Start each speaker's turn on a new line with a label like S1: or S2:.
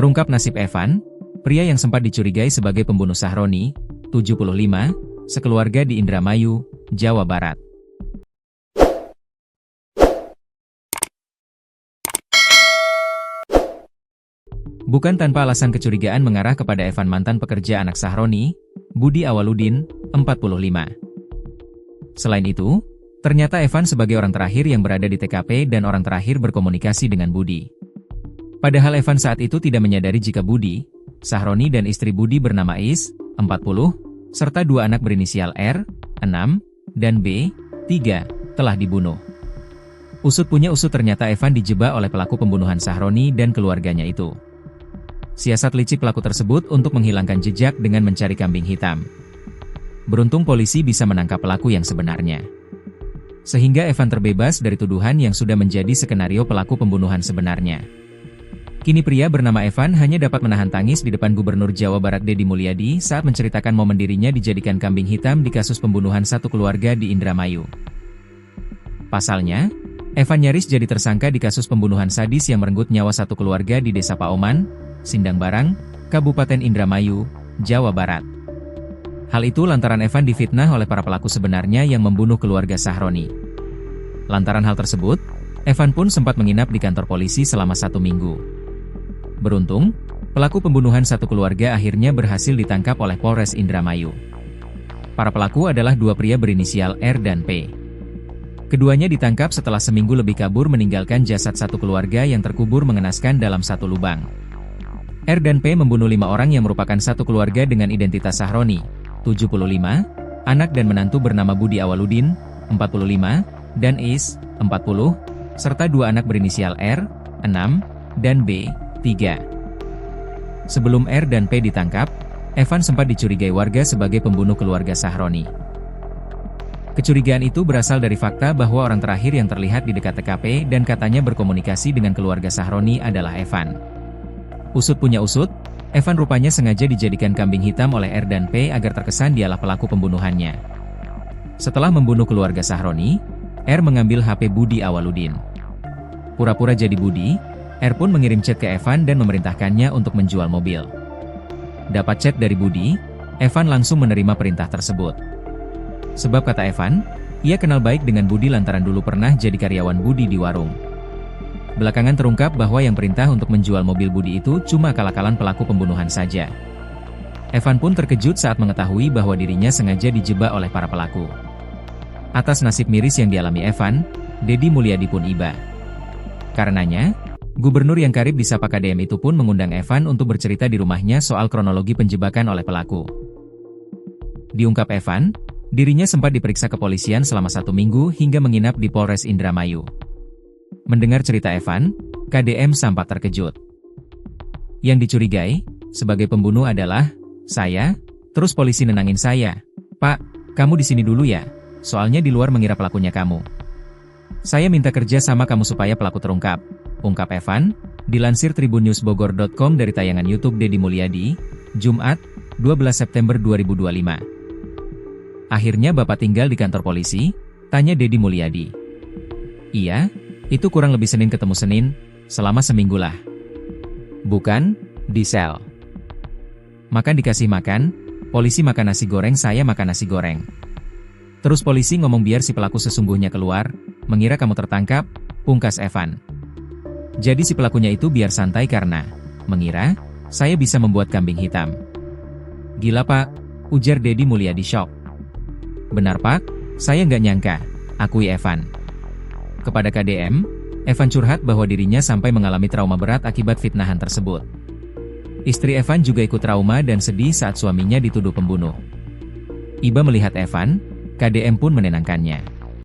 S1: Terungkap nasib Evan, pria yang sempat dicurigai sebagai pembunuh Sahroni, 75, sekeluarga di Indramayu, Jawa Barat. Bukan tanpa alasan kecurigaan mengarah kepada Evan, mantan pekerja anak Sahroni, Budi Awaludin, 45. Selain itu, ternyata Evan sebagai orang terakhir yang berada di TKP dan orang terakhir berkomunikasi dengan Budi. Padahal Evan saat itu tidak menyadari jika Budi, Sahroni dan istri Budi bernama Is, 40, serta dua anak berinisial R, 6, dan B, 3, telah dibunuh. Usut punya usut, ternyata Evan dijebak oleh pelaku pembunuhan Sahroni dan keluarganya itu. Siasat licik pelaku tersebut untuk menghilangkan jejak dengan mencari kambing hitam. Beruntung polisi bisa menangkap pelaku yang sebenarnya. Sehingga Evan terbebas dari tuduhan yang sudah menjadi skenario pelaku pembunuhan sebenarnya. Kini pria bernama Evan hanya dapat menahan tangis di depan Gubernur Jawa Barat Deddy Mulyadi saat menceritakan momen dirinya dijadikan kambing hitam di kasus pembunuhan satu keluarga di Indramayu. Pasalnya, Evan nyaris jadi tersangka di kasus pembunuhan sadis yang merenggut nyawa satu keluarga di Desa Paoman, Sindang Barang, Kabupaten Indramayu, Jawa Barat. Hal itu lantaran Evan difitnah oleh para pelaku sebenarnya yang membunuh keluarga Sahroni. Lantaran hal tersebut, Evan pun sempat menginap di kantor polisi selama 1 minggu. Beruntung, pelaku pembunuhan satu keluarga akhirnya berhasil ditangkap oleh Polres Indramayu. Para pelaku adalah dua pria berinisial R dan P. Keduanya ditangkap setelah seminggu lebih kabur meninggalkan jasad satu keluarga yang terkubur mengenaskan dalam satu lubang. R dan P membunuh 5 orang yang merupakan satu keluarga dengan identitas Sahroni, 75, anak dan menantu bernama Budi Awaludin, 45, dan Is, 40, serta 2 anak berinisial R, 6, dan B, 3. Sebelum R dan P ditangkap, Evan sempat dicurigai warga sebagai pembunuh keluarga Sahroni. Kecurigaan itu berasal dari fakta bahwa orang terakhir yang terlihat di dekat TKP dan katanya berkomunikasi dengan keluarga Sahroni adalah Evan. Usut punya usut, Evan rupanya sengaja dijadikan kambing hitam oleh R dan P agar terkesan dialah pelaku pembunuhannya. Setelah membunuh keluarga Sahroni, R mengambil HP Budi Awaludin. Pura-pura jadi Budi, R pun mengirim chat ke Evan dan memerintahkannya untuk menjual mobil. Dapat chat dari Budi, Evan langsung menerima perintah tersebut. Sebab kata Evan, ia kenal baik dengan Budi lantaran dulu pernah jadi karyawan Budi di warung. Belakangan terungkap bahwa yang perintah untuk menjual mobil Budi itu cuma akal-akalan pelaku pembunuhan saja. Evan pun terkejut saat mengetahui bahwa dirinya sengaja dijebak oleh para pelaku. Atas nasib miris yang dialami Evan, Deddy Mulyadi pun iba. Karenanya, Gubernur yang karib disapa KDM itu pun mengundang Evan untuk bercerita di rumahnya soal kronologi penjebakan oleh pelaku. Diungkap Evan, dirinya sempat diperiksa kepolisian selama 1 minggu hingga menginap di Polres Indramayu. Mendengar cerita Evan, KDM sampat terkejut. Yang dicurigai sebagai pembunuh adalah saya, terus polisi nenangin saya. Pak, kamu di sini dulu ya, soalnya di luar mengira pelakunya kamu. Saya minta kerja sama kamu supaya pelaku terungkap, ungkap Evan, dilansir tribunnewsbogor.com dari tayangan YouTube Deddy Mulyadi, Jumat, 12 September 2025. Akhirnya Bapak tinggal di kantor polisi? Tanya Deddy Mulyadi. Iya. Itu kurang lebih Senin ketemu Senin, selama seminggu lah. Bukan, di sel. Makan dikasih makan, polisi makan nasi goreng, saya makan nasi goreng. Terus polisi ngomong biar si pelaku sesungguhnya keluar, mengira kamu tertangkap, pungkas Evan. Jadi si pelakunya itu biar santai karena mengira saya bisa membuat kambing hitam. Gila Pak, ujar Deddy Mulyadi shock. Benar Pak, saya nggak nyangka, akui Evan. Kepada KDM, Evan curhat bahwa dirinya sampai mengalami trauma berat akibat fitnahan tersebut. Istri Evan juga ikut trauma dan sedih saat suaminya dituduh pembunuh. Iba melihat Evan, KDM pun menenangkannya.